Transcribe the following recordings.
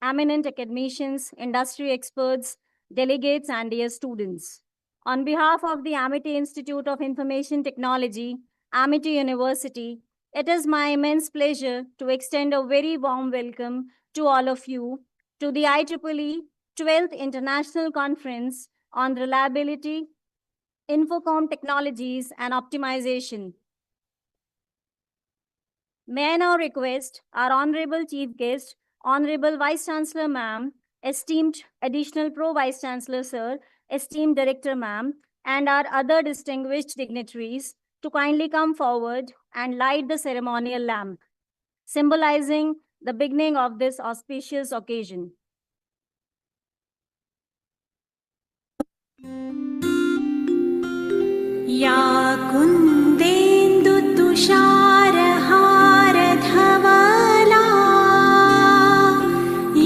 eminent academicians, industry experts, delegates, and dear students. On behalf of the Amity Institute of Information Technology, Amity University, it is my immense pleasure to extend a very warm welcome to all of you to the IEEE 12th International Conference on Reliability, Infocom Technologies, and Optimization. May I now request our Honorable Chief Guest, Honorable Vice Chancellor Ma'am, esteemed Additional Pro Vice Chancellor Sir, esteemed Director Ma'am, and our other distinguished dignitaries to kindly come forward and light the ceremonial lamp, symbolizing the beginning of this auspicious occasion. या कुन्देन्दु तुषारहारधवला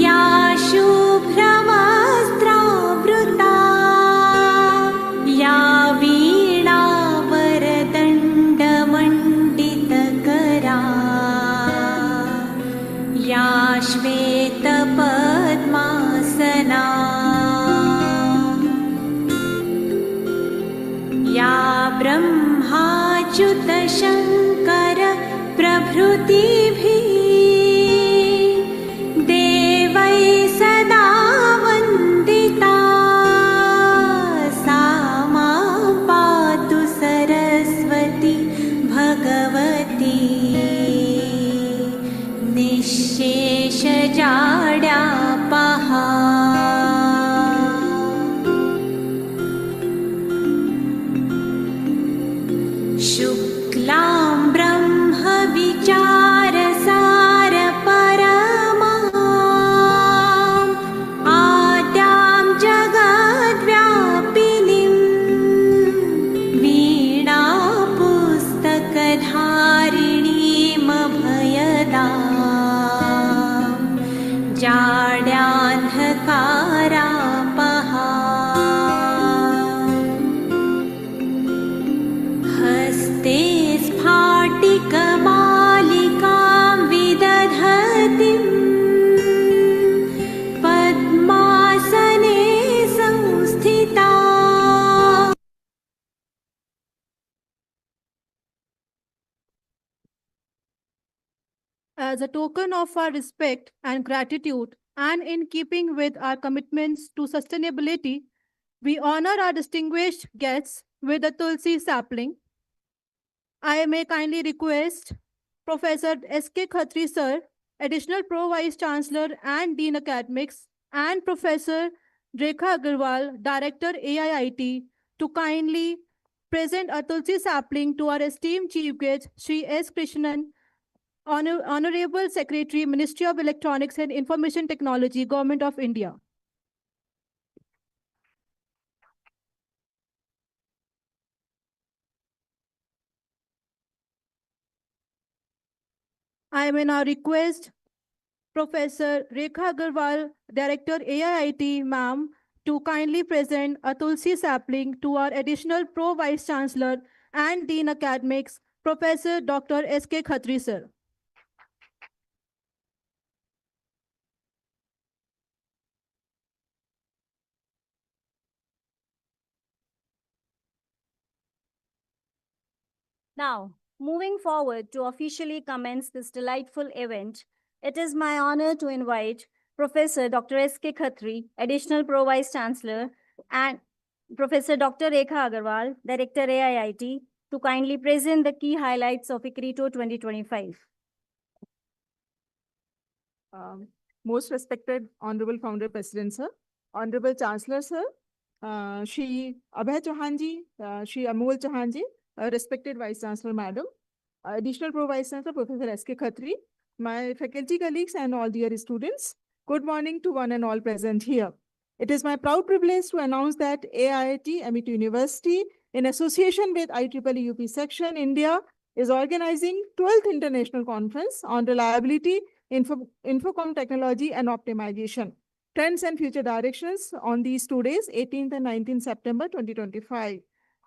या शुभ्रवस्त्रावृता या वीणावरदण्डमण्डितकरा या श्वेतपद्मासना या ब्रह्माच्युतशङ्कर प्रभृतिभिः देवैः सदा वन्दिता सा मां पातु सरस्वती भगवती निःशेषजाड्यापहा शुक्लां ब्रह्मविचारसारपरमाम् आद्यां जगद्व्यापिनीं वीणापुस्तकधारिणीमभयदां जाड्यान्धकारापहा हस्ते स्फाटिकमालिकां विदधतीं पद्मासने संस्थिता As a token of our respect and gratitude, and in keeping with our commitments to sustainability, we honor our distinguished guests with a Tulsi sapling. I may kindly request Professor S.K. Khatri Sir, Additional Pro Vice Chancellor and Dean Academics, and Professor Rekha Agarwal, Director AIIT, to kindly present a Tulsi sapling to our esteemed Chief Guest, Sri S. Krishnan, Honorable Secretary, Ministry of Electronics and Information Technology, Government of India. I may now request Professor Rekha Agarwal, Director AIIT, ma'am, to kindly present a Tulsi sapling to our Additional Pro Vice Chancellor and Dean Academics, Professor Dr. S.K. Khatri Sir. Now, moving forward to officially commence this delightful event, it is my honor to invite Professor Dr. S.K. Khatri, Additional Pro Vice Chancellor, and Professor Dr. Rekha Agarwal, Director AIIT, to kindly present the key highlights of ICRITO 2025. Most respected Honorable Founder President Sir, Honorable Chancellor Sir, Shri Abhay Chauhan Ji, Shri Amol Chauhan Ji, respected Vice Chancellor Madam, Additional Pro Vice Chancellor Professor S.K. Khatri, my faculty colleagues and all dear students, good morning to one and all present here. It is my proud privilege to announce that AIIT, Amity University, in association with IEEE UP Section India, is organizing 12th International Conference on Reliability, Infocom Technology and Optimization, Trends and Future Directions on these 2 days, 18th and 19th September 2025.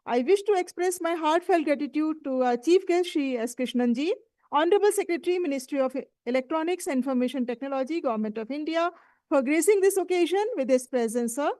I wish to express my heartfelt gratitude to our Chief Guest, Shri S. Krishnan Ji, Honorable Secretary, Ministry of Electronics and Information Technology, Government of India, for gracing this occasion with his presence, sir.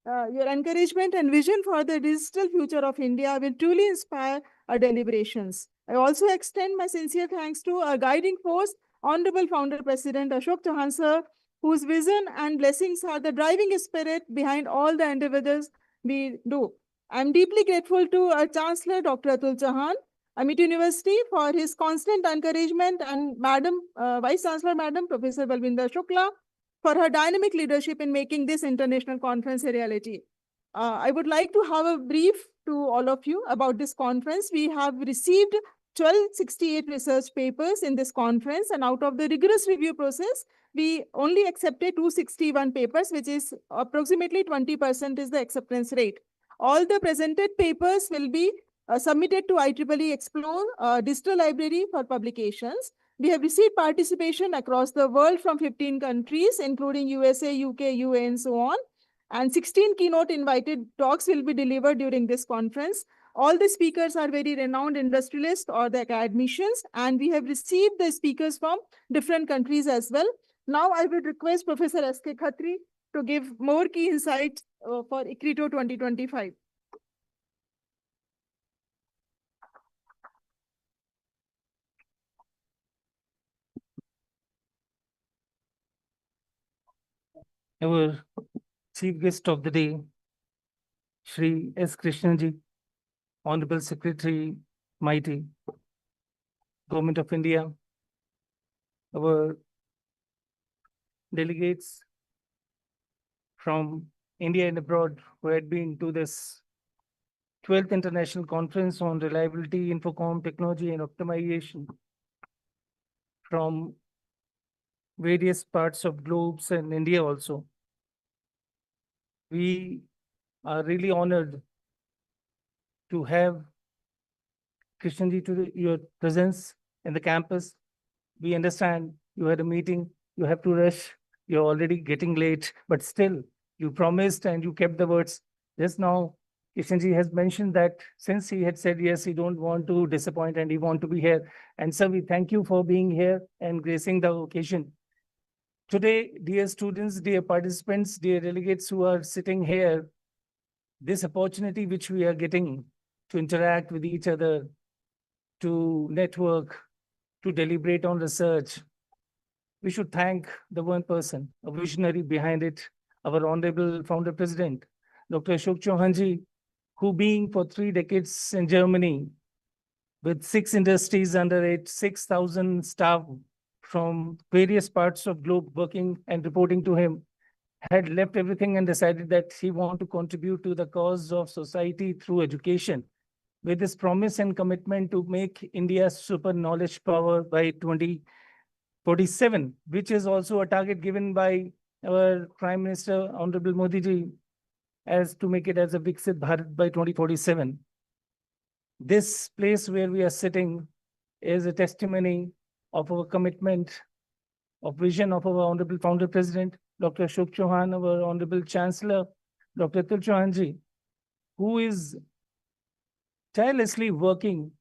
Your encouragement and vision for the digital future of India will truly inspire our deliberations. I also extend my sincere thanks to our guiding force, Honorable Founder President Ashok Chauhan, sir, whose vision and blessings are the driving spirit behind all the endeavors we do. I'm deeply grateful to our Chancellor, Dr. Atul Chauhan, Amity University, for his constant encouragement, and Madam, Vice Chancellor Madam, Professor Balvinder Shukla, for her dynamic leadership in making this international conference a reality. I would like to have a brief to all of you about this conference. We have received 1268 research papers in this conference, and out of the rigorous review process, we only accepted 261 papers, which is approximately 20% is the acceptance rate. All the presented papers will be submitted to IEEE Explore Digital Library for publications. We have received participation across the world from 15 countries, including USA, UK, UAE, and so on. And 16 keynote invited talks will be delivered during this conference. All the speakers are very renowned industrialists or the academicians, and we have received the speakers from different countries as well. Now I would request Professor S.K. Khatri to give more key insights for ICRITO 2025. Our chief guest of the day, Shri S. Krishnanji, Honorable Secretary, Mighty, Government of India, our delegates from India and abroad who had been to this 12th International Conference on Reliability, Infocom, Technology and Optimization from various parts of globes and India also. We are really honored to have Krishnanji to your presence in the campus. We understand you had a meeting, you have to rush, you're already getting late, but still you promised and you kept the words. Just now, Krishnanji has mentioned that since he had said yes, he don't want to disappoint and he want to be here. And so we thank you for being here and gracing the occasion. Today, dear students, dear participants, dear delegates who are sitting here, this opportunity which we are getting to interact with each other, to network, to deliberate on research, we should thank the one person, a visionary behind it, our Honorable Founder President, Dr. Ashok Chauhan, who being for 3 decades in Germany, with 6 industries under it, 6,000 staff from various parts of globe working and reporting to him, had left everything and decided that he wanted to contribute to the cause of society through education, with his promise and commitment to make India super knowledge power by 2047, which is also a target given by our Prime Minister, Honorable Modi ji, as to make it as a Viksit Bharat by 2047. This place where we are sitting is a testimony of our commitment, of vision of our Honorable Founder President, Dr. Ashok Chauhan, our Honorable Chancellor, Dr. Atul Chauhan, who is tirelessly working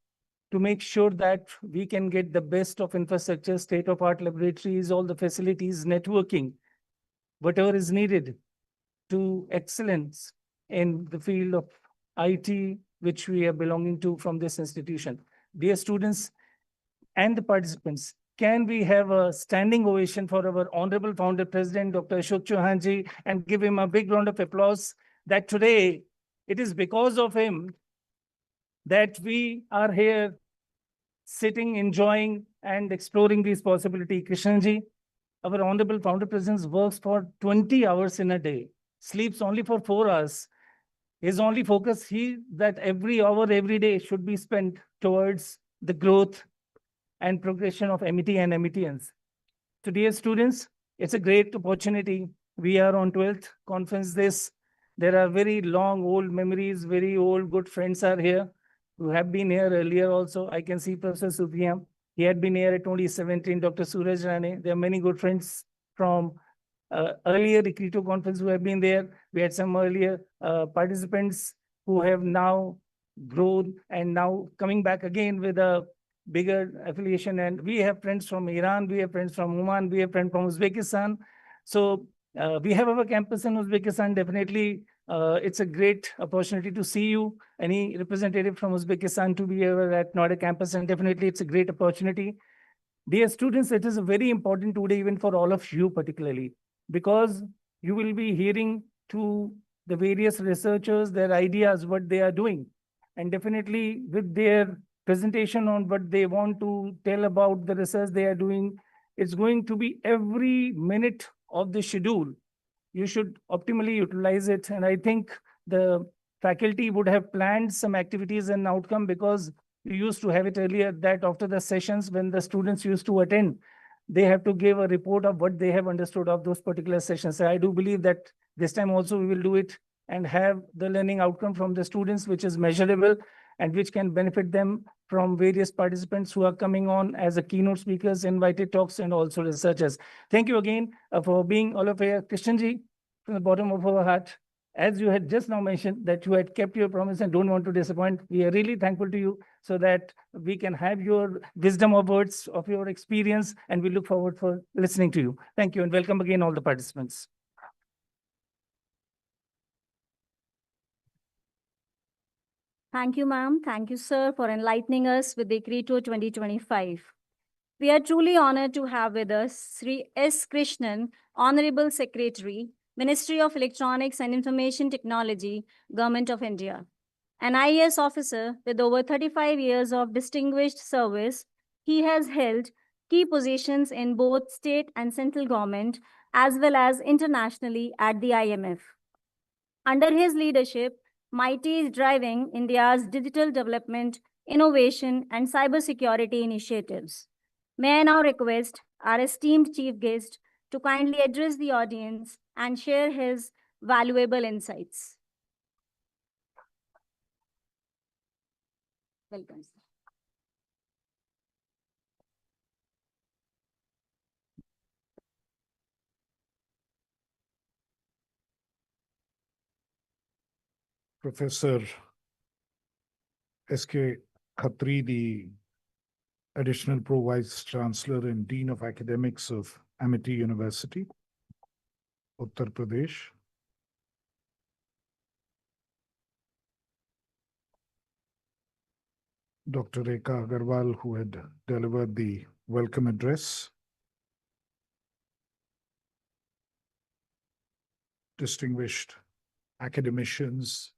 to make sure that we can get the best of infrastructure, state-of-art laboratories, all the facilities, networking, whatever is needed to excellence in the field of IT, which we are belonging to from this institution. Dear students and the participants, can we have a standing ovation for our Honorable Founder President, Dr. Ashok Chauhan, and give him a big round of applause that today it is because of him that we are here sitting, enjoying and exploring these possibilities. Krishnanji, our Honorable Founder President works for 20 hours in a day, sleeps only for 4 hours. His only focus that every hour, every day should be spent towards the growth and progression of MET and METians. So dear students, it's a great opportunity. We are on 12th conference this. There are very long old memories, very old good friends are here who have been here earlier also. I can see Professor Supriyam. He had been here at 2017, Dr. Suraj Rane. There are many good friends from earlier ICRITO conference who have been there. We had some earlier participants who have now grown and now coming back again with a bigger affiliation. And we have friends from Iran, we have friends from Oman, we have friends from Uzbekistan. So We have our campus in Uzbekistan. Definitely, it's a great opportunity to see you. Any representative from Uzbekistan to be here at Noida campus, and definitely it's a great opportunity. Dear students, it is a very important today even for all of you particularly, because you will be hearing to the various researchers, their ideas, what they are doing. And definitely with their presentation on what they want to tell about the research they are doing, it's going to be every minute of the schedule. You should optimally utilize it. And I think the faculty would have planned some activities and outcome, because we used to have it earlier that after the sessions, when the students used to attend, they have to give a report of what they have understood of those particular sessions. So I do believe that this time also we will do it and have the learning outcome from the students, which is measurable and which can benefit them from various participants who are coming on as a keynote speakers, invited talks, and also researchers. Thank you again for being all of here. Krishnji, from the bottom of our heart, as you had just now mentioned that you had kept your promise and don't want to disappoint, we are really thankful to you, so that we can have your wisdom of words of your experience, and we look forward for listening to you. Thank you, and welcome again all the participants. Thank you, ma'am. Thank you, sir, for enlightening us with the ICRITO 2025. We are truly honored to have with us Sri S. Krishnan, Honorable Secretary, Ministry of Electronics and Information Technology, Government of India. An IAS officer with over 35 years of distinguished service, he has held key positions in both state and central government, as well as internationally at the IMF. Under his leadership, MITI is driving India's digital development, innovation, and cybersecurity initiatives. May I now request our esteemed chief guest to kindly address the audience and share his valuable insights. Welcome, sir. Professor S.K. Khatri, the Additional Pro Vice Chancellor and Dean of Academics of Amity University, Uttar Pradesh. Dr. Rekha Agarwal, who had delivered the welcome address. Distinguished academicians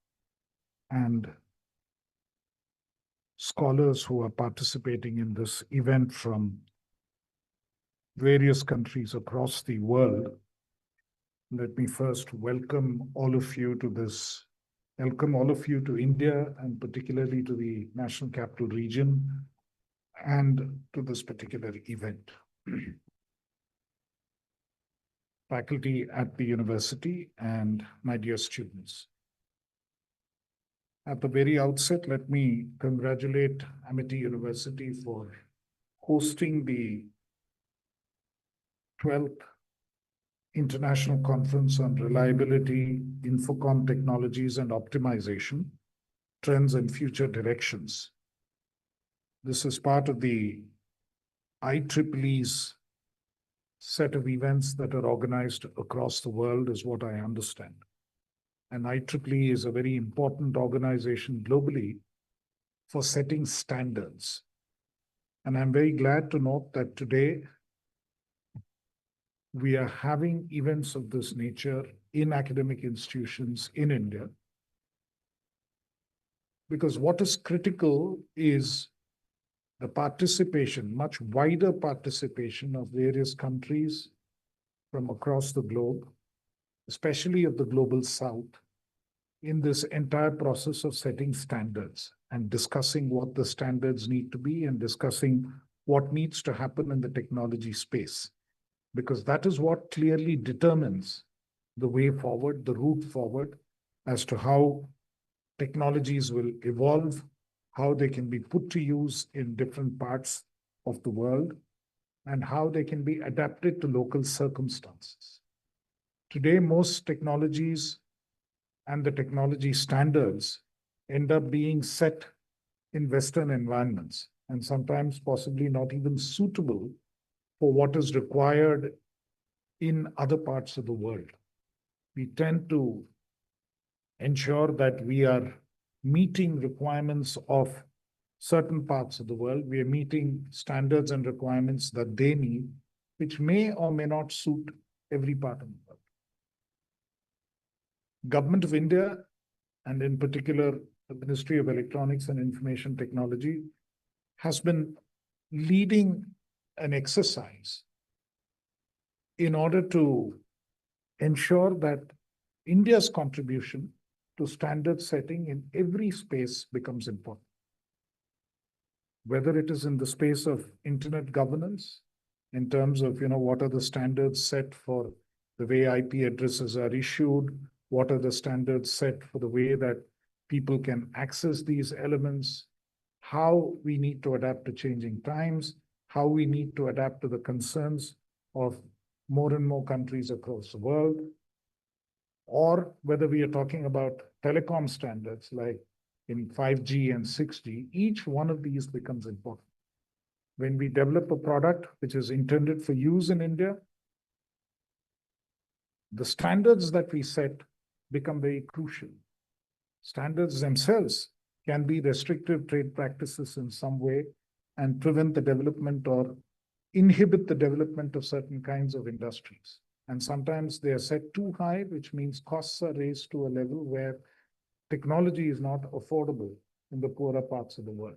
and scholars who are participating in this event from various countries across the world. Let me first welcome all of you to India, and particularly to the National Capital Region, and to this particular event. Faculty at the university and my dear students. At the very outset, let me congratulate Amity University for hosting the 12th International Conference on Reliability, Infocom Technologies and Optimization, Trends and Future Directions. This is part of the IEEE's set of events that are organized across the world, is what I understand. And IEEE is a very important organization globally for setting standards. And I'm very glad to note that today we are having events of this nature in academic institutions in India, because what is critical is the participation, much wider participation of various countries from across the globe, especially of the global south, in this entire process of setting standards and discussing what the standards need to be and discussing what needs to happen in the technology space. Because that is what clearly determines the way forward, the route forward, as to how technologies will evolve, how they can be put to use in different parts of the world, and how they can be adapted to local circumstances. Today, most technologies and the technology standards end up being set in Western environments, and sometimes possibly not even suitable for what is required in other parts of the world. We tend to ensure that we are meeting requirements of certain parts of the world. We are meeting standards and requirements that they need, which may or may not suit every part of the world. Government of India, and in particular, the Ministry of Electronics and Information Technology, has been leading an exercise in order to ensure that India's contribution to standard setting in every space becomes important. Whether it is in the space of internet governance, in terms of, what are the standards set for the way IP addresses are issued, what are the standards set for the way that people can access these elements, how we need to adapt to changing times, how we need to adapt to the concerns of more and more countries across the world, or whether we are talking about telecom standards like in 5G and 6G, each one of these becomes important. When we develop a product which is intended for use in India, the standards that we set become very crucial. Standards themselves can be restrictive trade practices in some way and prevent the development or inhibit the development of certain kinds of industries. And sometimes they are set too high, which means costs are raised to a level where technology is not affordable in the poorer parts of the world.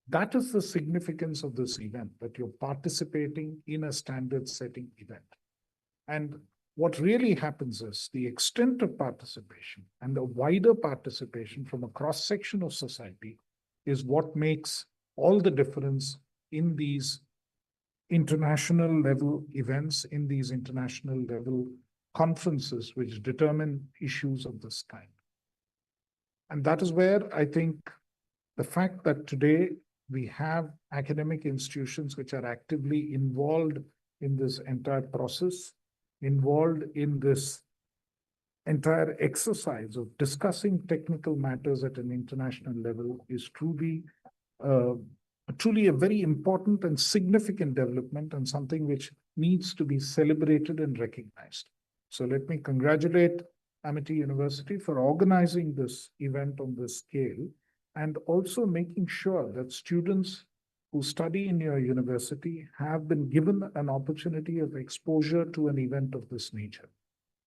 That is the significance of this event, that you're participating in a standard setting event. And what really happens is the extent of participation and the wider participation from a cross-section of society is what makes all the difference in these international level events, in these international level conferences, which determine issues of this kind. And that is where I think the fact that today we have academic institutions which are actively involved in this entire process, involved in this entire exercise of discussing technical matters at an international level is truly a very important and significant development, and something which needs to be celebrated and recognized. So let me congratulate Amity University for organizing this event on this scale, and also making sure that students who study in your university have been given an opportunity of exposure to an event of this nature.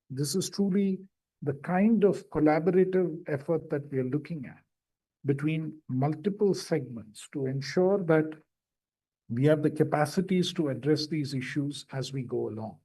This is truly the kind of collaborative effort that we are looking at between multiple segments to ensure that we have the capacities to address these issues as we go along.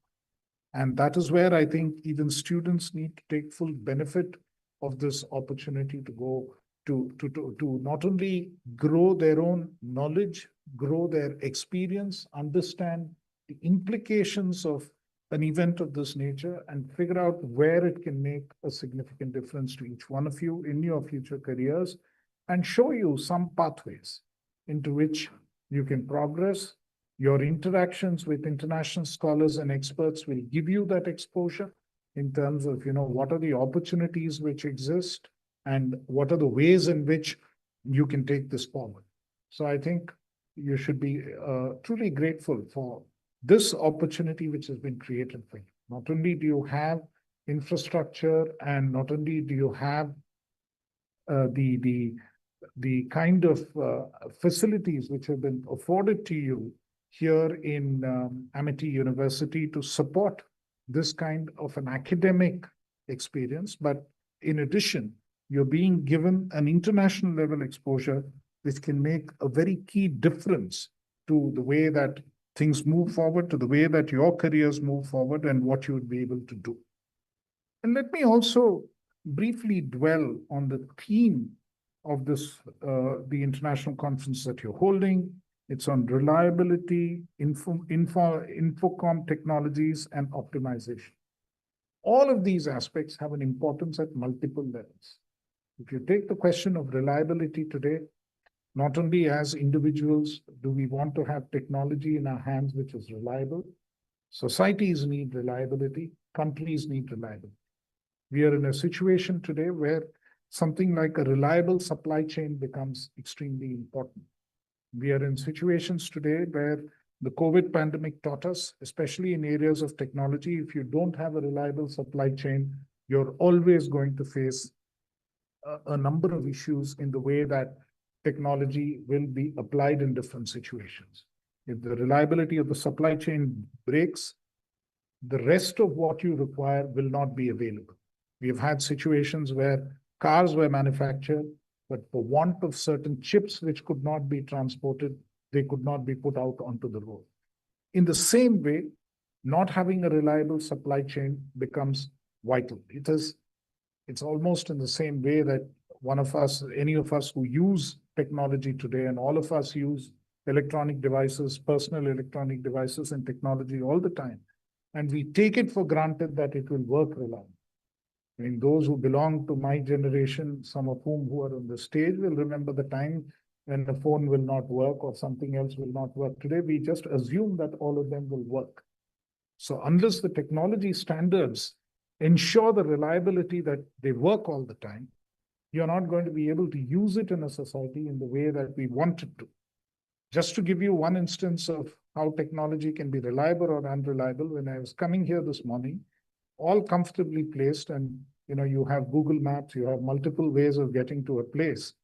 And that is where I think even students need to take full benefit of this opportunity to go to not only grow their own knowledge, grow their experience, understand the implications of an event of this nature, and figure out where it can make a significant difference to each one of you in your future careers, and show you some pathways into which you can progress. Your interactions with international scholars and experts will give you that exposure in terms of, what are the opportunities which exist and what are the ways in which you can take this forward. So I think you should be truly grateful for this opportunity which has been created for you. Not only do you have infrastructure, and not only do you have the kind of facilities which have been afforded to you here in Amity University to support this kind of an academic experience, but in addition, you're being given an international level exposure which can make a very key difference to the way that things move forward, to the way that your careers move forward, and what you would be able to do. And let me also briefly dwell on the theme of this, the international conference that you're holding. It's on reliability, infocom technologies, and optimization. All of these aspects have an importance at multiple levels. If you take the question of reliability today, not only as individuals do we want to have technology in our hands which is reliable, societies need reliability, countries need reliability. We are in a situation today where something like a reliable supply chain becomes extremely important. We are in situations today where The COVID pandemic taught us, especially in areas of technology, if you don't have a reliable supply chain, you're always going to face a number of issues in the way that technology will be applied in different situations. If the reliability of the supply chain breaks, the rest of what you require will not be available. We have had situations where cars were manufactured, but for want of certain chips which could not be transported, they could not be put out onto the road. In the same way, not having a reliable supply chain becomes vital. It's almost in the same way that one of us, any of us who use technology today, and all of us use electronic devices, personal electronic devices and technology all the time. And we take it for granted that it will work reliably. I mean, those who belong to my generation, some of whom who are on the stage, will remember the time when the phone will not work or something else will not work. Today, we just assume that all of them will work. So unless the technology standards ensure the reliability that they work all the time, you're not going to be able to use it in a society in the way that we want it to. Just to give you one instance of how technology can be reliable or unreliable, when I was coming here this morning, all comfortably placed, and you have Google Maps, you have multiple ways of getting to a place.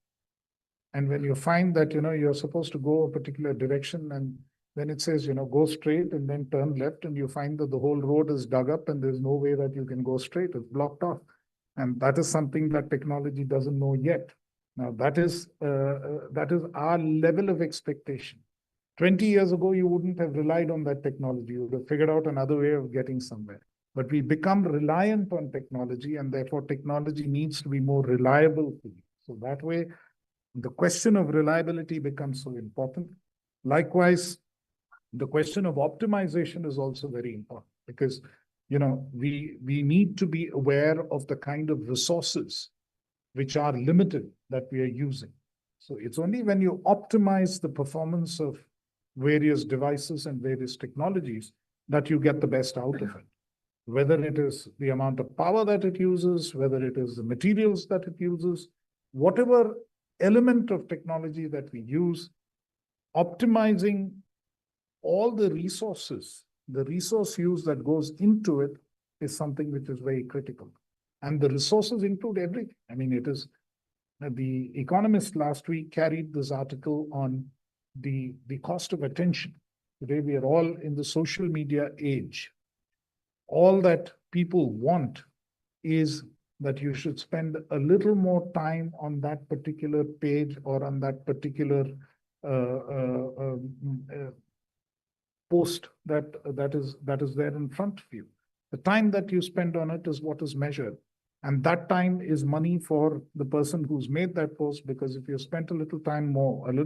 And when you find that you're supposed to go a particular direction, and then it says go straight and then turn left, and you find that the whole road is dug up and there's no way that you can go straight, it's blocked off. And that is something that technology doesn't know yet. Now that is our level of expectation. 20 years ago, you wouldn't have relied on that technology. You would have figured out another way of getting somewhere. But we become reliant on technology, and therefore technology needs to be more reliable for you. So that way, the question of reliability becomes so important. Likewise, the question of optimization is also very important, because we need to be aware of the kind of resources which are limited that we are using. So it's only when you optimize the performance of various devices and various technologies that you get the best out of it. Whether it is the amount of power that it uses, whether it is the materials that it uses, whatever element of technology that we use, optimizing all the resources, the resource use that goes into it is something which is very critical. And the resources include everything. I mean, it is the Economist last week carried this article on the cost of attention. Today, we are all in the social media age. All that people want is that you should spend a little more time on that particular page or on that particular post that is there in front of you. The time that you spend on it is what is measured. And that time is money for the person who's made that post, because if you spent a little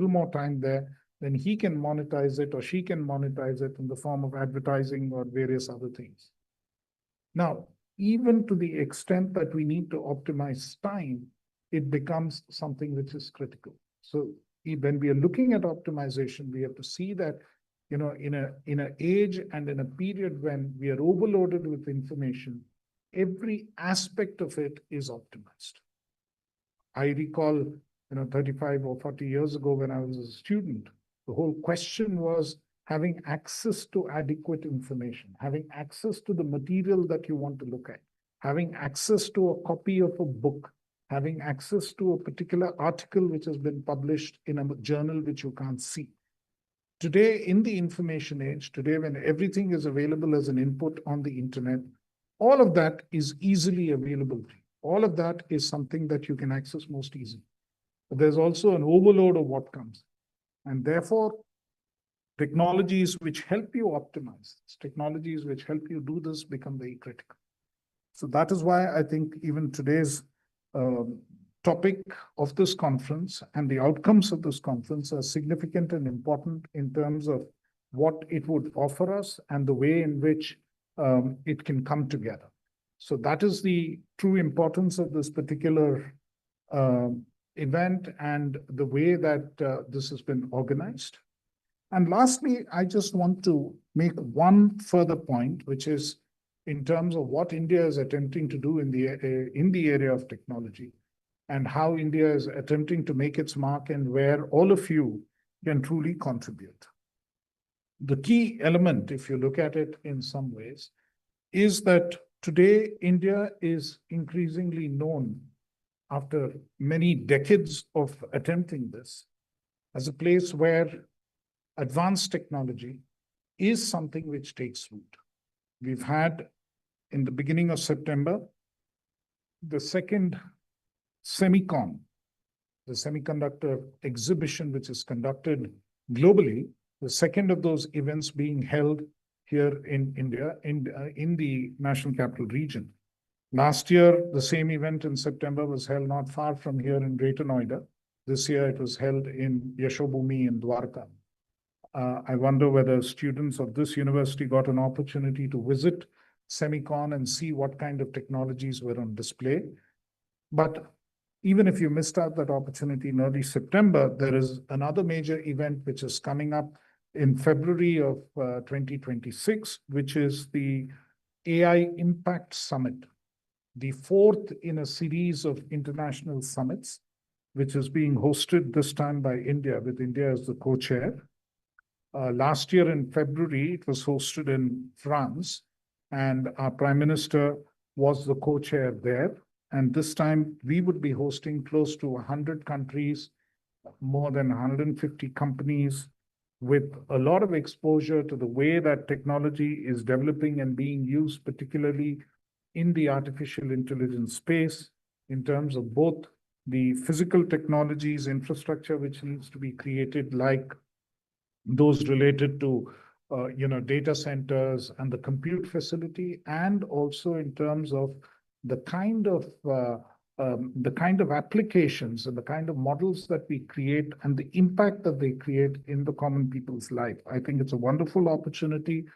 more time there, then he can monetize it or she can monetize it in the form of advertising or various other things. Now, even to the extent that we need to optimize time, it becomes something which is critical. So when we are looking at optimization, we have to see that in an age and in a period when we are overloaded with information, every aspect of it is optimized. I recall, 35 or 40 years ago when I was a student, the whole question was having access to adequate information, having access to the material that you want to look at, having access to a copy of a book, having access to a particular article which has been published in a journal which you can't see. Today, in the information age, today when everything is available as an input on the internet, all of that is easily available to you. All of that is something that you can access most easily. But there's also an overload of what comes. And therefore, technologies which help you optimize, technologies which help you do this become very critical. So that is why I think even today's topic of this conference and the outcomes of this conference are significant and important in terms of what it would offer us and the way in which it can come together. So that is the true importance of this particular event and the way that this has been organized. And lastly, I just want to make one further point, which is in terms of what India is attempting to do in the area of technology, and how India is attempting to make its mark and where all of you can truly contribute. the key element, if you look at it in some ways, is that today India is increasingly known, after many decades of attempting this, as a place where advanced technology is something which takes root. We've had, in the beginning of September, the second Semicon, the semiconductor exhibition, which is conducted globally, the second of those events being held here in India, in the National Capital Region. Last year, the same event in September was held not far from here in Greater Noida. This year, it was held in Yashobhumi in Dwarka. I wonder whether students of this university got an opportunity to visit Semicon and see what kind of technologies were on display. But even if you missed out that opportunity in early September, there is another major event which is coming up in February of 2026, which is the AI Impact Summit, the fourth in a series of international summits, which is being hosted this time by India, with India as the co-chair. Last year in February, it was hosted in France, and our Prime Minister was the co-chair there. And this time we would be hosting close to 100 countries, more than 150 companies, with a lot of exposure to the way that technology is developing and being used, particularly in the artificial intelligence space, in terms of both the physical technologies, infrastructure which needs to be created, like those related to data centers and the compute facility, and also in terms of the kind of applications and the kind of models that we create and the impact that they create in the common people's life. I think it's a wonderful opportunity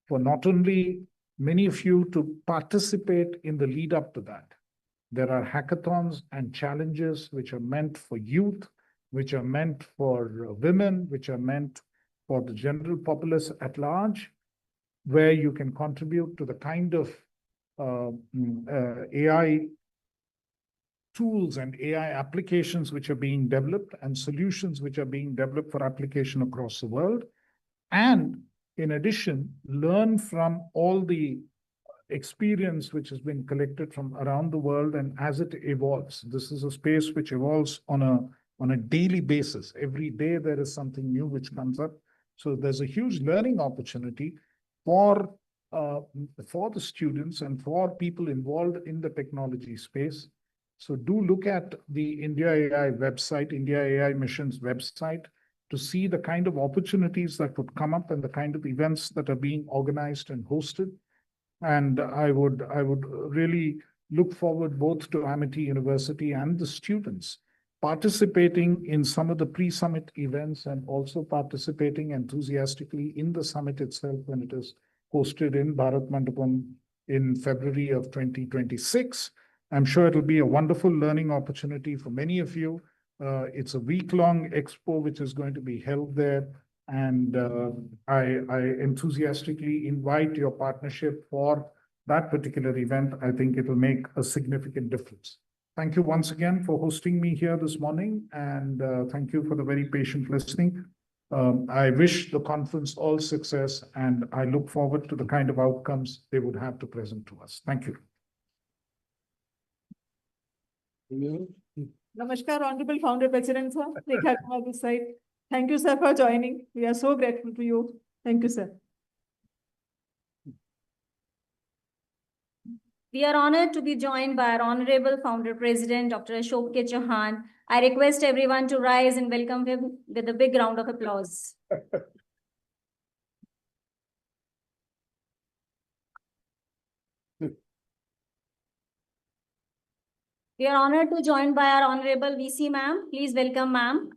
for not only many of you to participate in the lead up to that. There are hackathons and challenges which are meant for youth, which are meant for women, which are meant for the general populace at large, where you can contribute to the kind of AI tools and AI applications which are being developed and solutions which are being developed for application across the world. And in addition, learn from all the experience which has been collected from around the world, and as it evolves. This is a space which evolves on a daily basis. Every day there is something new which comes up. So there's a huge learning opportunity for the students and for people involved in the technology space. So do look at the India AI website, India AI Mission's website, to see the kind of opportunities that would come up and the kind of events that are being organized and hosted. And I would really look forward both to Amity University and the students participating in some of the pre-summit events and also participating enthusiastically in the summit itself when it is hosted in Bharat Mandapam in February of 2026. I'm sure it'll be a wonderful learning opportunity for many of you. It's a week-long expo which is going to be held there. And I enthusiastically invite your partnership for that particular event. I think it will make a significant difference. Thank you once again for hosting me here this morning, and thank you for the very patient listening. I wish the conference all success, and I look forward to the kind of outcomes they would have to present to us. Thank you. Namaskar, Honorable Founder President, sir. Rekha Kumar this side. Thank you, sir, for joining. We are so grateful to you. Thank you, sir. We are honored to be joined by our Honorable Founder President, Dr. Ashok K. Chauhan. I request everyone to rise and welcome him with a big round of applause. We are honored to join by our Honorable VC ma'am. Please welcome ma'am.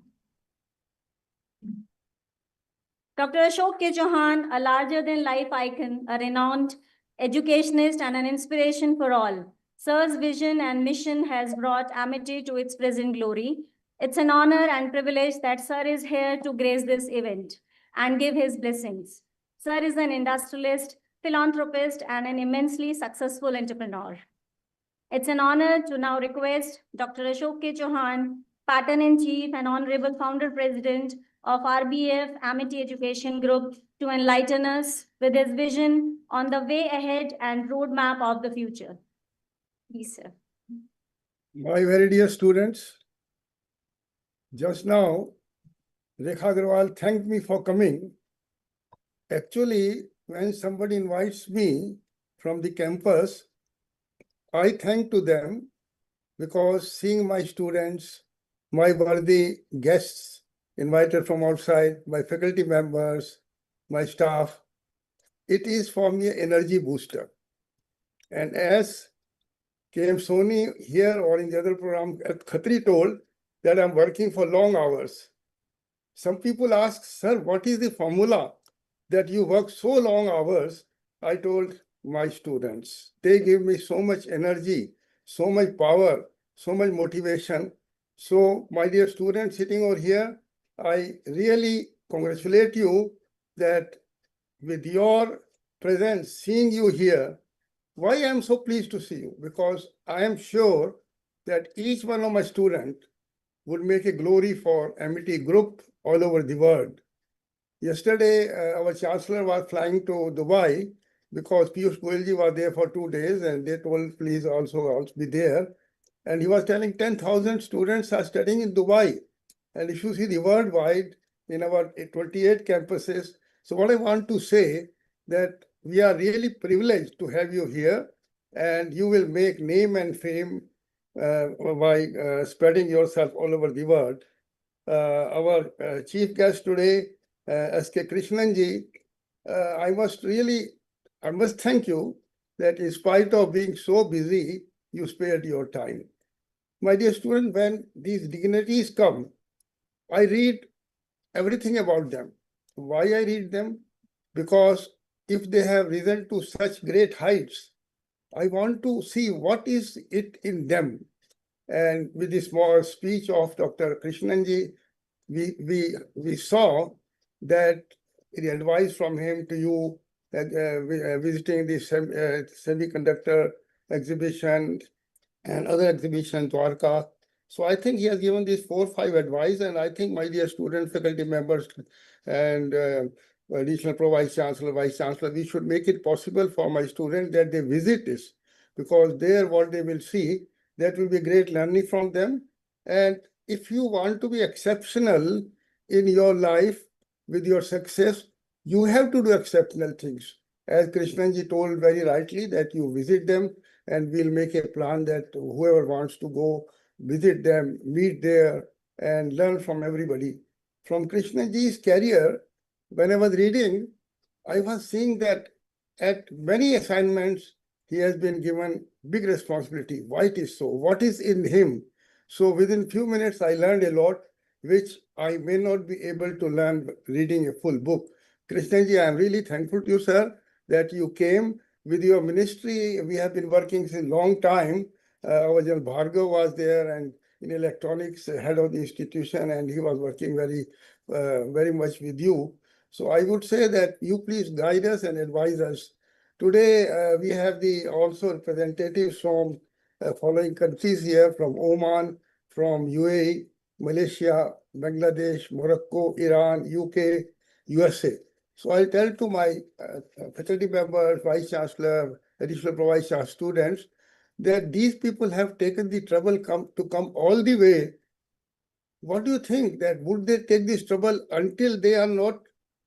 Dr. Ashok K. Chauhan, a larger-than-life icon, a renowned educationist and an inspiration for all. Sir's vision and mission has brought Amity to its present glory. It's an honor and privilege that Sir is here to grace this event and give his blessings. Sir is an industrialist, philanthropist, and an immensely successful entrepreneur. It's an honor to now request Dr. Ashok K. Chauhan, Pattern-in-Chief and Honorable Founder President of RBF Amity Education Group, to enlighten us with his vision on the way ahead and roadmap of the future. Please, sir. My very dear students, just now, Rekha Agrawal thanked me for coming. Actually, when somebody invites me from the campus, I thank to them because seeing my students, my worthy guests invited from outside, my faculty members, my staff, it is for me an energy booster. And as KM Soni here or in the other program at Khatri told that I'm working for long hours. Some people ask, sir, what is the formula that you work so long hours? I told my students, they give me so much energy, so much power, so much motivation. So my dear students sitting over here, I really congratulate you that with your presence, seeing you here, why I am so pleased to see you? Because I am sure that each one of my students would make a glory for Amity Group all over the world. Yesterday, our chancellor was flying to Dubai because Piyush Goyalji was there for 2 days and they told, please also be there. And he was telling 10,000 students are studying in Dubai. And if you see the worldwide in our 28 campuses, so what I want to say that we are really privileged to have you here and you will make name and fame by spreading yourself all over the world. Our chief guest today, S.K. Krishnanji, I must thank you that in spite of being so busy, you spared your time. My dear student, when these dignitaries come, I read everything about them. Why I read them? Because if they have risen to such great heights, I want to see what is it in them. And with this small speech of Dr. Krishnanji, we saw that the advice from him to you visiting the semiconductor exhibition and other exhibition, Dwarka. So I think he has given these 4 or 5 advice, and I think my dear student, faculty members, and additional pro vice chancellor, we should make it possible for my students that they visit this, because there what they will see, that will be great learning from them. And if you want to be exceptional in your life with your success, you have to do exceptional things. As Krishnanji told very rightly, that you visit them, and we'll make a plan that whoever wants to go visit them, meet there, and learn from everybody. From Krishnanji's career, when I was reading, I was seeing that at many assignments, he has been given big responsibility. Why it is so? What is in him? So within few minutes, I learned a lot, which I may not be able to learn reading a full book. Krishnanji, I am really thankful to you, sir, that you came with your ministry. We have been working since a long time. Our General Bhargav was there, and in electronics, head of the institution, and he was working very much with you. So I would say that you please guide us and advise us. Today, we have the also representatives from following countries here, from Oman, from UAE, Malaysia, Bangladesh, Morocco, Iran, UK, USA. So I'll tell to my faculty members, vice chancellor, additional pro vice chancellor students, that these people have taken the trouble to come all the way. What do you think, that would they take this trouble until they are not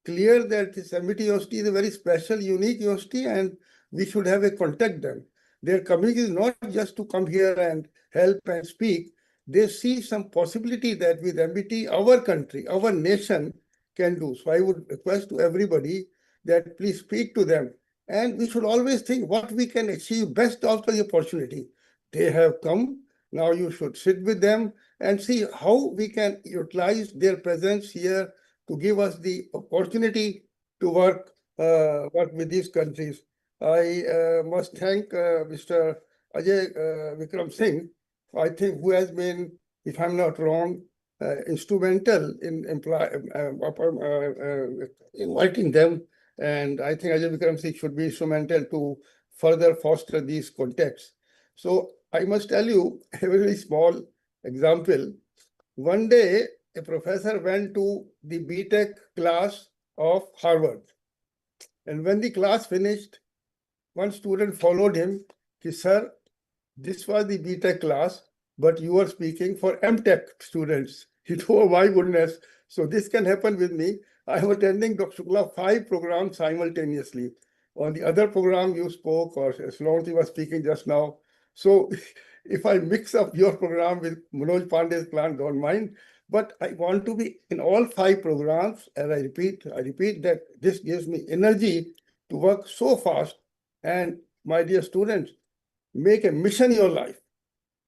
clear that this Amity University is a very special, unique university, and we should have a contact them. Their coming is not just to come here and help and speak. They see some possibility that with Amity, our country, our nation can do. So I would request to everybody that please speak to them. And we should always think what we can achieve best after the opportunity. They have come. Now you should sit with them and see how we can utilize their presence here to give us the opportunity to work with these countries. I must thank Mr. Ajay Vikram Singh, I think, who has been, if I'm not wrong, instrumental in inviting them. And I think Ajay Vikram Singh should be instrumental to further foster these contacts. So I must tell you a very small example. One day, a professor went to the BTech class of Harvard. And when the class finished, one student followed him. He said, this was the BTech class, but you are speaking for MTech students. He thought, oh my goodness. So this can happen with me. I am attending Dr. Shukla 5 programs simultaneously. On the other program you spoke, or Shlomo was speaking just now. So if I mix up your program with Manoj Pandey's plan, don't mind. But I want to be in all 5 programs. And I repeat that this gives me energy to work so fast. And my dear students, make a mission in your life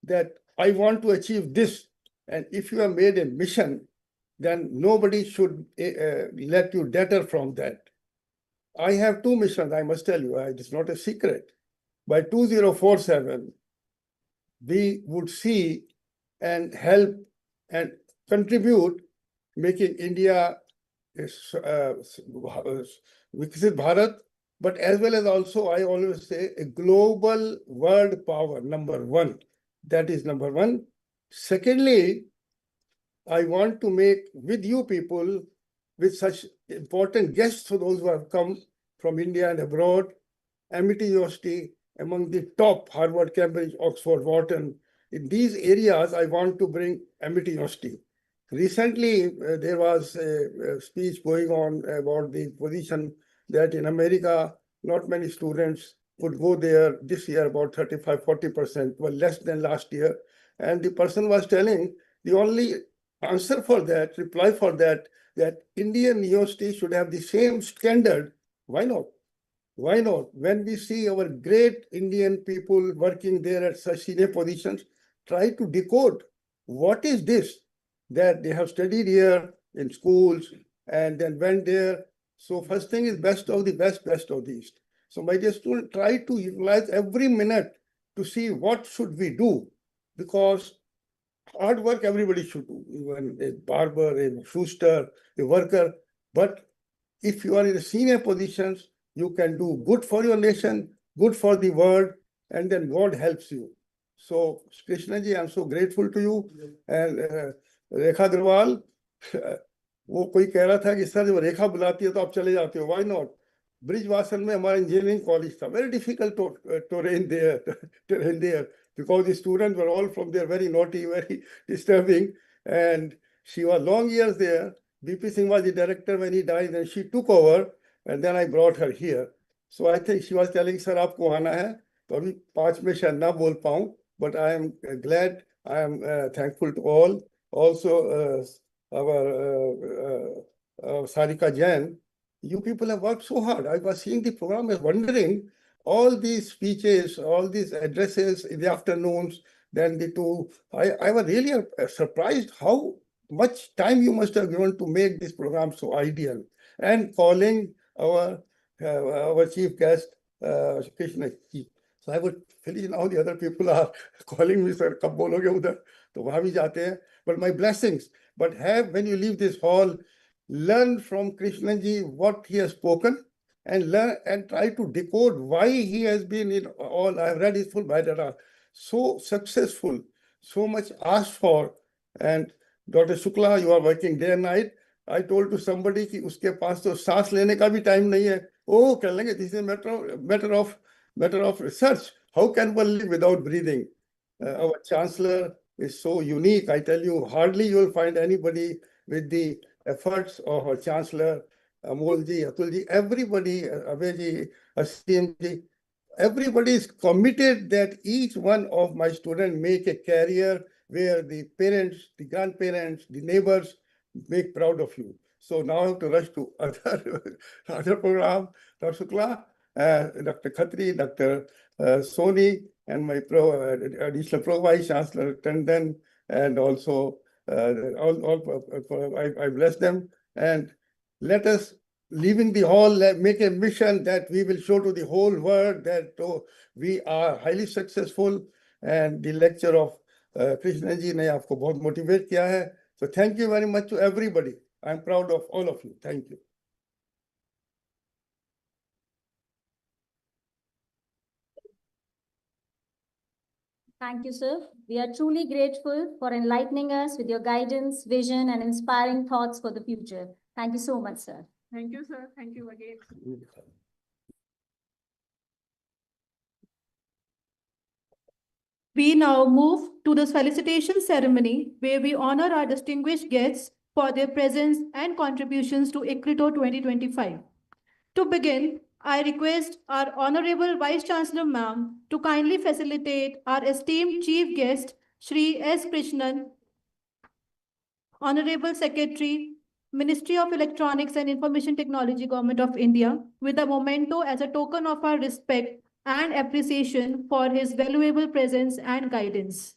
that I want to achieve this. And if you have made a mission, then nobody should let you deter from that. I have 2 missions, I must tell you, it's not a secret. By 2047, we would see and help and contribute making India Viksit Bharat, but as well as also, I always say, a global world power, number 1. That is number 1. Secondly, I want to make with you people, with such important guests, for those who have come from India and abroad, Amity University, among the top, Harvard, Cambridge, Oxford, Wharton. In these areas, I want to bring Amity University. Recently, there was a speech going on about the position that in America, not many students could go there this year, about 35–40%, well, less than last year. And the person was telling the only answer for that, reply for that Indian university should have the same standard. Why not? Why not? When we see our great Indian people working there at such senior positions, try to decode what is this that they have studied here in schools and then went there. So first thing is best of the best, best of the East. So my dear student, try to utilize every minute to see what should we do, because hard work everybody should do, even a barber, a schuster, a worker. But if you are in senior positions, you can do good for your nation, good for the world, and then God helps you. So, Krishna ji, I'm so grateful to you. And Rekha Agrawal, वो कोई कह रहा था कि sir जब रेखा बुलाती है तो आप चले जाते हो, why not? ब्रिजवासन में हमारा इंजीनियरिंग कॉलेज था, very difficult to train there because the students were all from there, very naughty, very disturbing, and she was long years there. BP Singh was the director when he died, and she took over, and then I brought her here. So I think she was telling, sir, आपको आना है, तो अभी 5 में शायद ना बोल पाऊँ, but I am glad, I am thankful to all. Also, our Sarika Jain, you people have worked so hard. I was seeing the program and wondering, all these speeches, all these addresses in the afternoons, then the two, I was really surprised how much time you must have given to make this program so ideal. And calling our chief guest, Krishna ji. So I would feel now the other people are calling me, sir, kab bologe udhar? To wahan bhi jate hain. But my blessings. But have, when you leave this hall, learn from Krishna ji what he has spoken, and learn and try to decode why he has been in all. I have read his full biodata. So successful, so much asked for. And Dr. Shukla, you are working day and night. I told to somebody कि उसके पास तो सांस लेने का भी time नहीं है. Oh, कह लेंगे, this is a matter of research. How can one live without breathing? Our chancellor is so unique. I tell you, hardly you will find anybody with the efforts of our chancellor, Amol ji, Atul ji, everybody, Abhay ji, Asim ji, everybody is committed that each one of my students make a career where the parents, the grandparents, the neighbors make proud of you. So now I have to rush to other program, Dr. Shukla, Dr. Khatri, Dr. Soni, and my additional pro vice chancellor Tandon, and also I bless them. And let us, leaving the hall, make a mission that we will show to the whole world that we are highly successful. And the lecture of Krishna ji ne aapko bahut motivate kiya hai. So thank you very much to everybody. I'm proud of all of you. Thank you. Thank you, sir. We are truly grateful for enlightening us with your guidance, vision, and inspiring thoughts for the future. Thank you so much, sir. Thank you, sir. Thank you again. We now move to the felicitation ceremony where we honor our distinguished guests for their presence and contributions to ICRITO 2025. To begin, I request our Honorable Vice Chancellor Ma'am to kindly facilitate our esteemed Chief Guest, Shri S. Krishnan, Honorable Secretary, Ministry of Electronics and Information Technology, Government of India, with a memento as a token of our respect and appreciation for his valuable presence and guidance.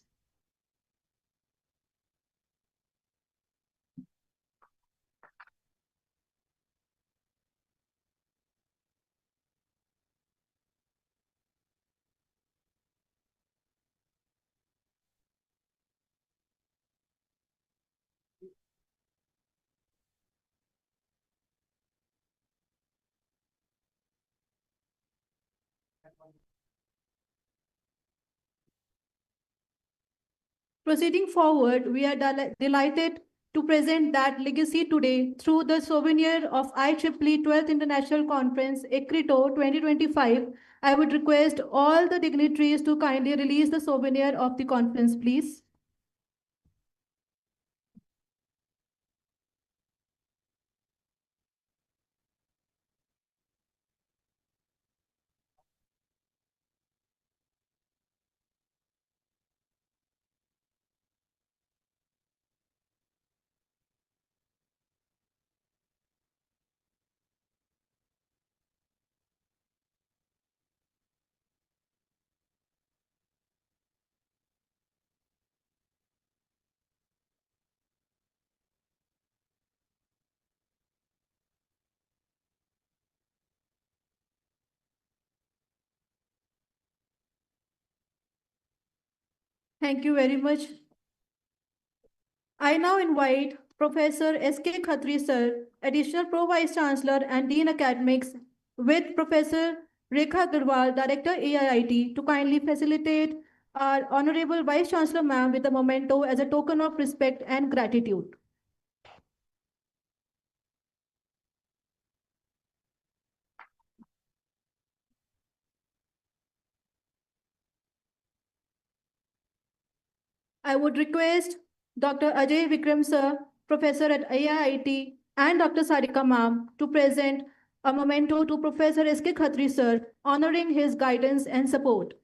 Proceeding forward, we are delighted to present that legacy today through the souvenir of IEEE 12th International Conference, ICRITO 2025. I would request all the dignitaries to kindly release the souvenir of the conference, please. Thank you very much. I now invite Professor S.K. Khatri Sir, Additional Pro Vice Chancellor and Dean Academics, with Professor Rekha Agarwal, Director AIIT, to kindly facilitate our Honorable Vice Chancellor Ma'am with a memento as a token of respect and gratitude. I would request Dr. Ajay Vikram Sir, Professor at IIT, and Dr. Sarika Ma'am to present a memento to Professor S.K. Khatri Sir, honoring his guidance and support.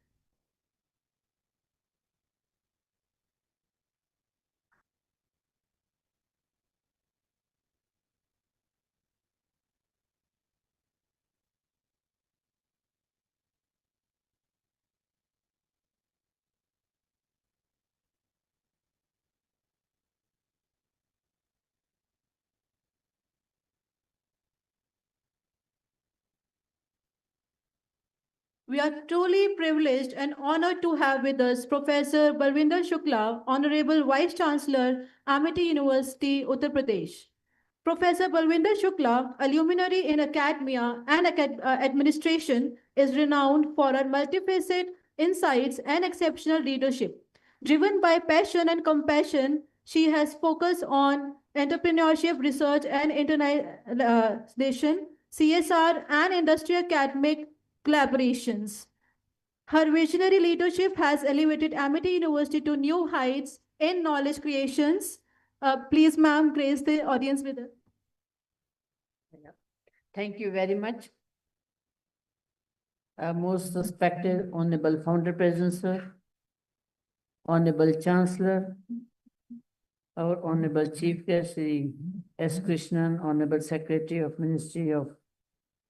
We are truly privileged and honored to have with us Professor Balwinder Shukla, Honorable Vice Chancellor, Amity University, Uttar Pradesh. Professor Balwinder Shukla, a luminary in academia and administration, is renowned for her multifaceted insights and exceptional leadership. Driven by passion and compassion, she has focused on entrepreneurship, research, and internationalization, CSR, and industry academic collaborations. Her visionary leadership has elevated Amity University to new heights in knowledge creations. Please, ma'am, grace the audience with us. Thank you very much. Most respected Honorable Founder President, sir, Honorable Chancellor, our Honorable Chief Guest, Sri S. Krishnan, Honorable Secretary of Ministry of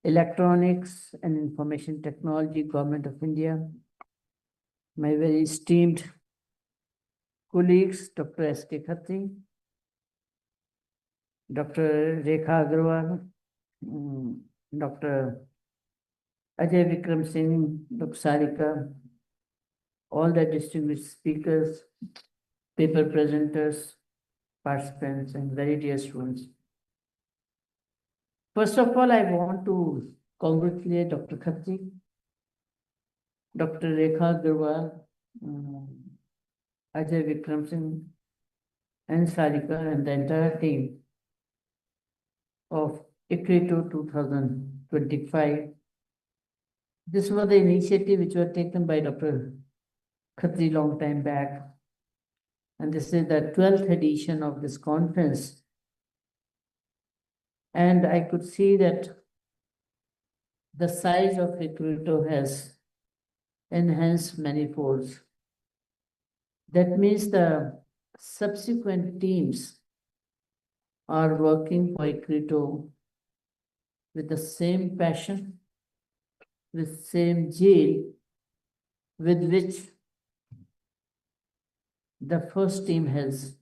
Electronics and Information Technology, Government of India, my very esteemed colleagues, Dr. S.K. Khatri, Dr. Rekha Agarwal, Dr. Ajay Vikram Singh, Dr. Sarika, all the distinguished speakers, paper presenters, participants, and very dear students. First of all, I want to congratulate Dr. Khatri, Dr. Rekha Agarwal, Ajay Vikram Singh, and Sarika, and the entire team of ICRITO 2025. This was the initiative which was taken by Dr. Khatri long time back. And this is the 12th edition of this conference. And I could see that the size of ICRITO has enhanced many folds. That means the subsequent teams are working for ICRITO with the same passion, with same zeal with which the first team has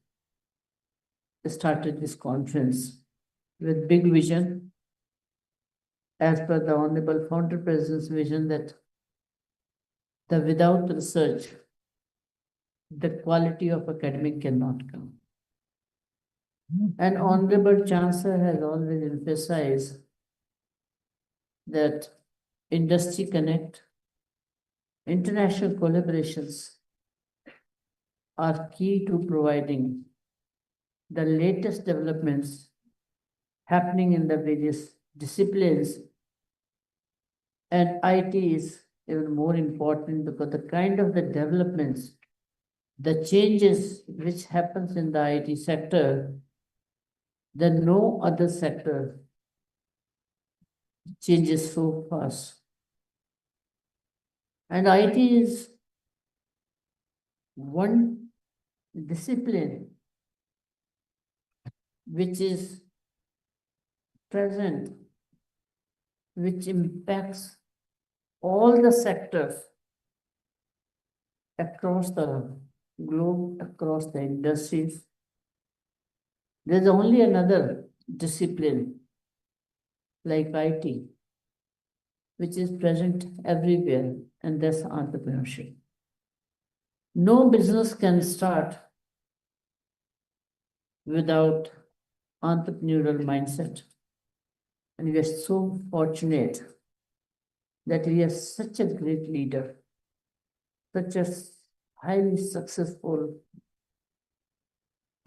started this conference, with big vision, as per the Honorable Founder President's vision that without research, the quality of academic cannot come. And Honorable Chancellor has always emphasized that industry connect, international collaborations are key to providing the latest developments happening in the various disciplines. And IT is even more important because the kind of the developments, the changes which happens in the IT sector, that no other sector changes so fast. And IT is one discipline which is present, which impacts all the sectors across the globe, across the industries. There's only another discipline like IT, which is present everywhere, and that's entrepreneurship. No business can start without entrepreneurial mindset. And we are so fortunate that we have such a great leader, such a highly successful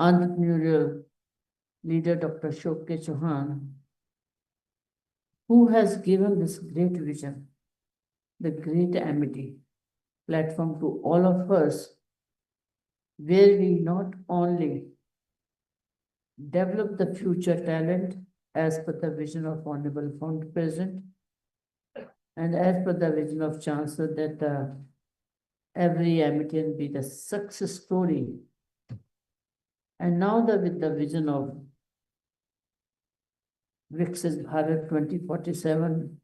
entrepreneurial leader, Dr. Ashok Chauhan, who has given this great vision, the great amity platform to all of us, where we not only develop the future talent as per the vision of Honorable Founder President and as per the vision of Chancellor that every Amitian be the success story. And now with the vision of Viksit Bharat 2047,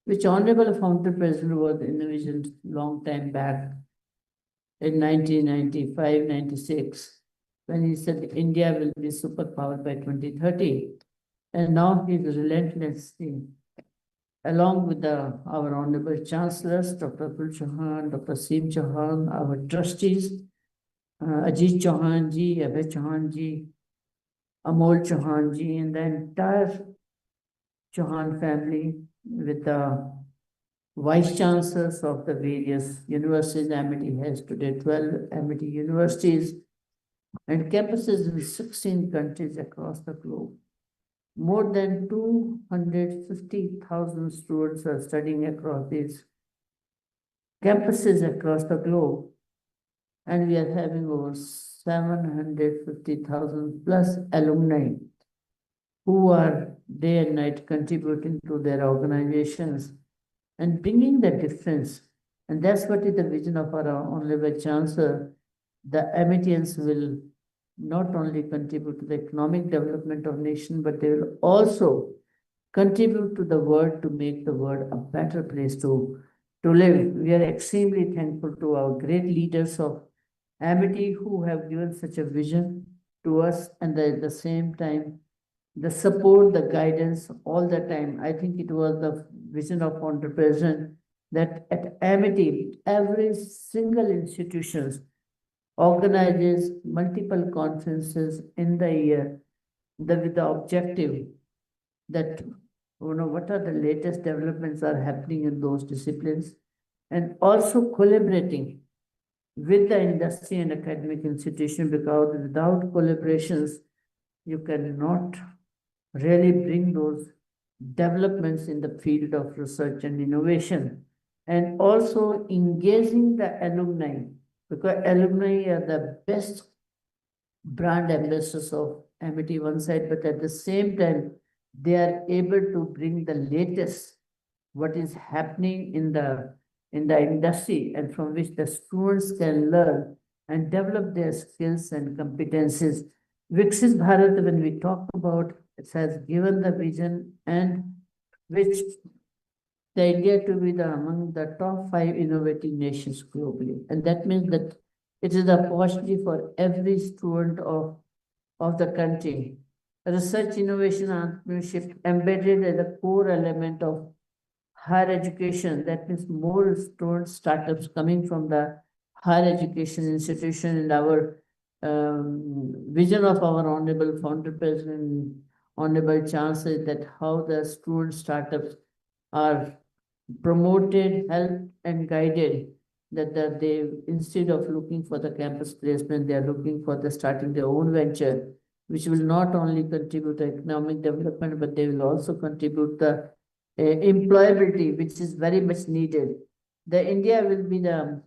which Honorable Founder President was envisioned long time back in 1995-96, when he said India will be superpower by 2030. And now he is relentlessly, along with our Honorable Chancellors, Dr. Pul Chauhan, Dr. Seem Chauhan, our trustees, Ajit Chauhan ji, Abhay Chauhan ji, Amol Chauhan ji, and the entire Chauhan family with the vice chancellors of the various universities. Amity has today 12 Amity universities and campuses in 16 countries across the globe. More than 250,000 students are studying across these campuses across the globe, and we are having over 750,000 plus alumni who are day and night contributing to their organizations and bringing the difference. And that's what is the vision of our Honorable Chancellor. The Amitians will not only contribute to the economic development of nation, but they will also contribute to the world to make the world a better place to live. We are extremely thankful to our great leaders of Amity who have given such a vision to us, and at the same time, the support, the guidance all the time. I think it was the vision of Founder President that at Amity, every single institution organizes multiple conferences in the year with the objective that what are the latest developments are happening in those disciplines, and also collaborating with the industry and academic institution, because without collaborations, you cannot really bring those developments in the field of research and innovation. And also engaging the alumni because alumni are the best brand ambassadors of Amity one side, but at the same time, they are able to bring the latest, what is happening in the industry, and from which the students can learn and develop their skills and competencies. Viksit Bharat, when we talk about, it has given the vision and which the India to be the among the top 5 innovative nations globally. And that means that it is the opportunity for every student of the country. Research, innovation, entrepreneurship embedded as a core element of higher education. That means more student startups coming from the higher education institution, and our vision of our Honorable Founder President, Honorable Chancellor, that how the student startups are promoted, helped, and guided. That they, instead of looking for the campus placement, they are looking for the starting their own venture, which will not only contribute to economic development, but they will also contribute the employability, which is very much needed. The India will be the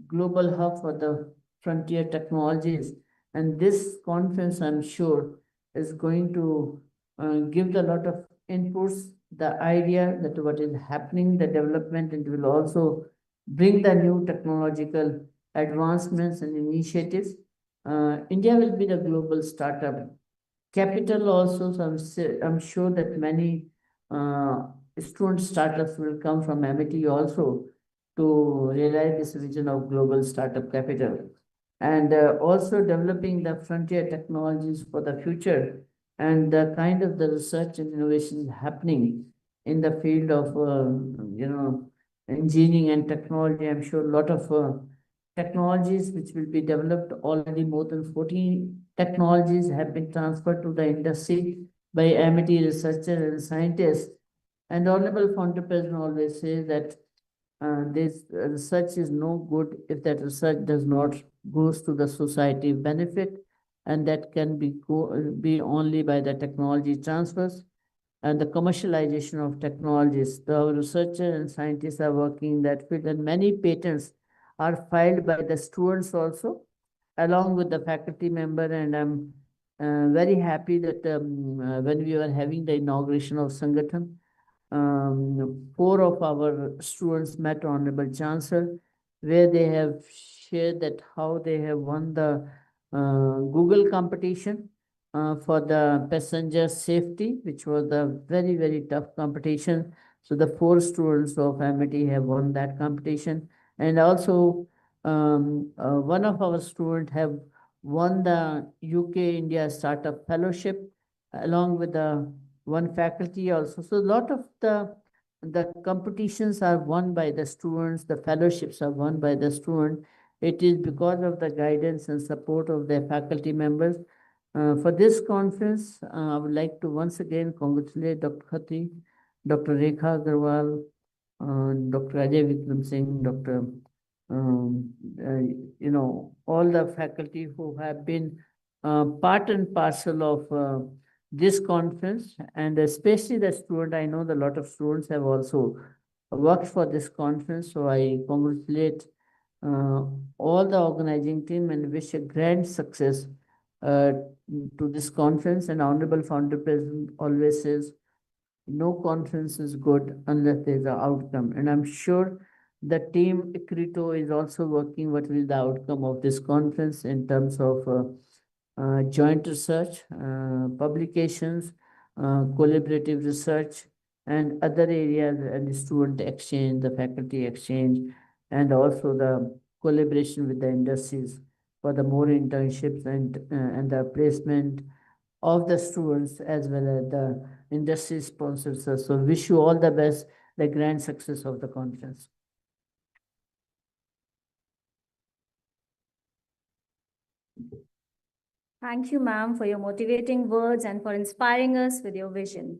global hub for the frontier technologies, and this conference, I'm sure, is going to give a lot of inputs, the idea that what is happening, the development, and will also bring the new technological advancements and initiatives. India will be the global startup capital also. So I'm sure that many student startups will come from MIT also to realize this vision of global startup capital. And also developing the frontier technologies for the future, and the kind of the research and innovation happening in the field of engineering and technology. I'm sure a lot of technologies which will be developed already. More than 14 technologies have been transferred to the industry by MIT researchers and scientists. And Honorable Founder President always says that this research is no good if that research does not goes to the society benefit, and that can be only by the technology transfers and the commercialization of technologies. The researchers and scientists are working in that field, and many patents are filed by the students also, along with the faculty member. And I'm very happy that when we were having the inauguration of Sangathan, 4 of our students met Honorable Chancellor, where they have shared that how they have won the Google competition for the passenger safety, which was a very, very tough competition. So the 4 students of MIT have won that competition. And also one of our students have won the UK India Startup Fellowship along with the one faculty also. So a lot of the competitions are won by the students, the fellowships are won by the student. It is because of the guidance and support of their faculty members. For this conference, I would like to once again congratulate Dr. Khatri, Dr. Rekha Agarwal, Dr. Ajay Vikram Singh, Dr. All the faculty who have been part and parcel of this conference, and especially the student. I know that a lot of students have also worked for this conference, so I congratulate all the organizing team and wish a grand success to this conference. And Honorable Founder President always says, no conference is good unless there's an outcome. And I'm sure the team ICRITO is also working what will the outcome of this conference in terms of joint research, publications, collaborative research, and other areas, and student exchange, the faculty exchange, and also the collaboration with the industries for the more internships and the placement of the students as well as the industry sponsors. So wish you all the best, the grand success of the conference. Thank you, ma'am, for your motivating words and for inspiring us with your vision.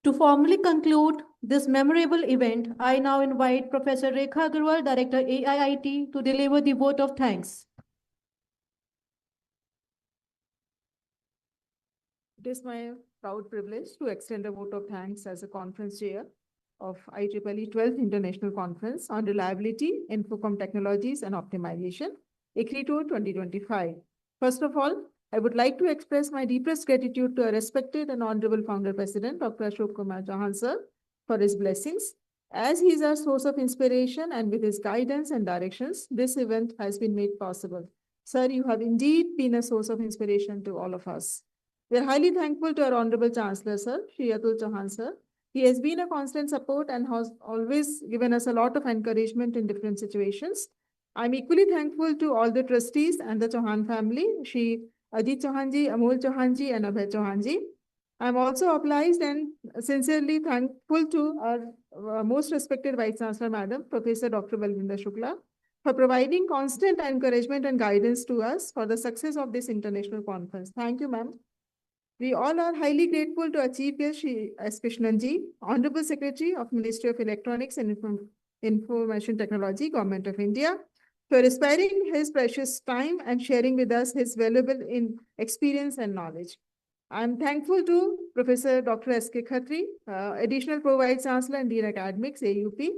To formally conclude this memorable event, I now invite Professor Rekha Agarwal, Director AIIT, to deliver the vote of thanks. It is my proud privilege to extend a vote of thanks as a conference chair of IEEE 12th International Conference on Reliability, Infocom Technologies and Optimization, ICRITO 2025. First of all, I would like to express my deepest gratitude to our respected and honorable founder president, Dr. Ashok Kumar Chauhan sir, for his blessings. As he is our source of inspiration and with his guidance and directions, this event has been made possible. Sir, you have indeed been a source of inspiration to all of us. We are highly thankful to our Honorable Chancellor, sir, Shri Atul Chauhan, sir. He has been a constant support and has always given us a lot of encouragement in different situations. I'm equally thankful to all the trustees and the Chauhan family, Shri Ajit Chauhanji, Amol Chauhanji, and Abhay Chauhanji. I'm also obliged and sincerely thankful to our most respected Vice Chancellor, Madam, Professor Dr. Balvinder Shukla, for providing constant encouragement and guidance to us for the success of this international conference. Thank you, ma'am. We all are highly grateful to our Chief Guest, Shri S. Krishnanji, Honorable Secretary of Ministry of Electronics and Information Technology, Government of India, for sparing his precious time and sharing with us his valuable experience and knowledge. I'm thankful to Professor Dr. S.K. Khatri, Additional Pro Vice Chancellor and Dean Academics, AUP,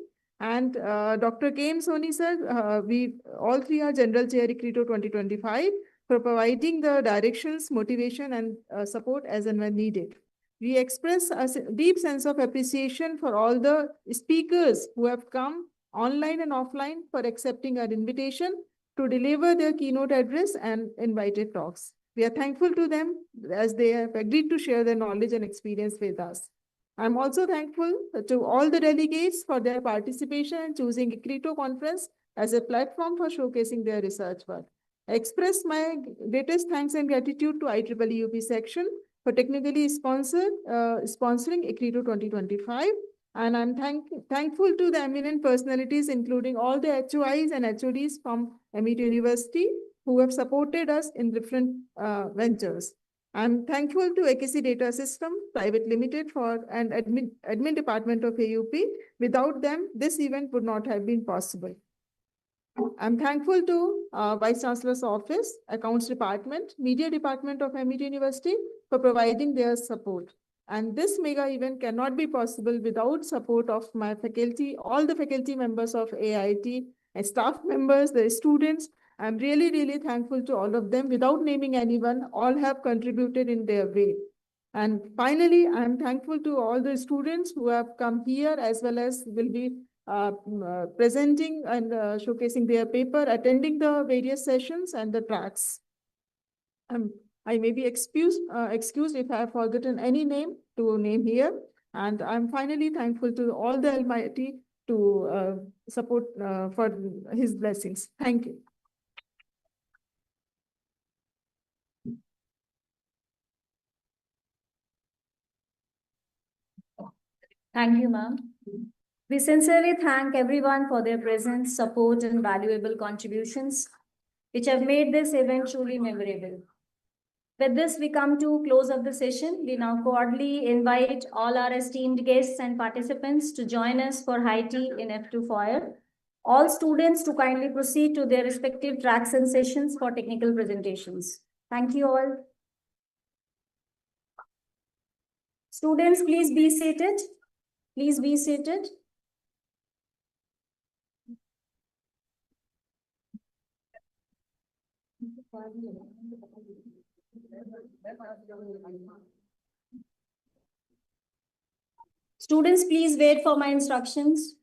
and Dr. K.M. Soni, sir. We all three are General Chair ICRITO 2025 for providing the directions, motivation, and support as and when needed. We express a deep sense of appreciation for all the speakers who have come online and offline for accepting our invitation to deliver their keynote address and invited talks. We are thankful to them as they have agreed to share their knowledge and experience with us. I'm also thankful to all the delegates for their participation in choosing ICRITO conference as a platform for showcasing their research work. I express my greatest thanks and gratitude to IEEE UP section for technically sponsoring ICRITO 2025. And I'm thankful to the eminent personalities, including all the HOIs and HODs from MIT University, who have supported us in different ventures. I'm thankful to AKC Data System Private Limited and admin department of AUP. Without them, this event would not have been possible. I'm thankful to Vice Chancellor's Office, Accounts Department, Media Department of MIT University for providing their support. And this mega event cannot be possible without support of my faculty, all the faculty members of AIT, and staff members, the students. I'm really, really thankful to all of them. Without naming anyone, all have contributed in their way. And finally, I'm thankful to all the students who have come here as well as will be presenting and showcasing their paper, attending the various sessions and the tracks. I may be excused if I have forgotten any name to name here. And I'm finally thankful to all the Almighty to support for his blessings. Thank you. Thank you, ma'am. We sincerely thank everyone for their presence, support, and valuable contributions, which have made this event truly memorable. With this, we come to close of the session. We now cordially invite all our esteemed guests and participants to join us for high tea in F2 foyer. All students to kindly proceed to their respective tracks and sessions for technical presentations. Thank you all. Students, please be seated. Please be seated. Students, please wait for my instructions.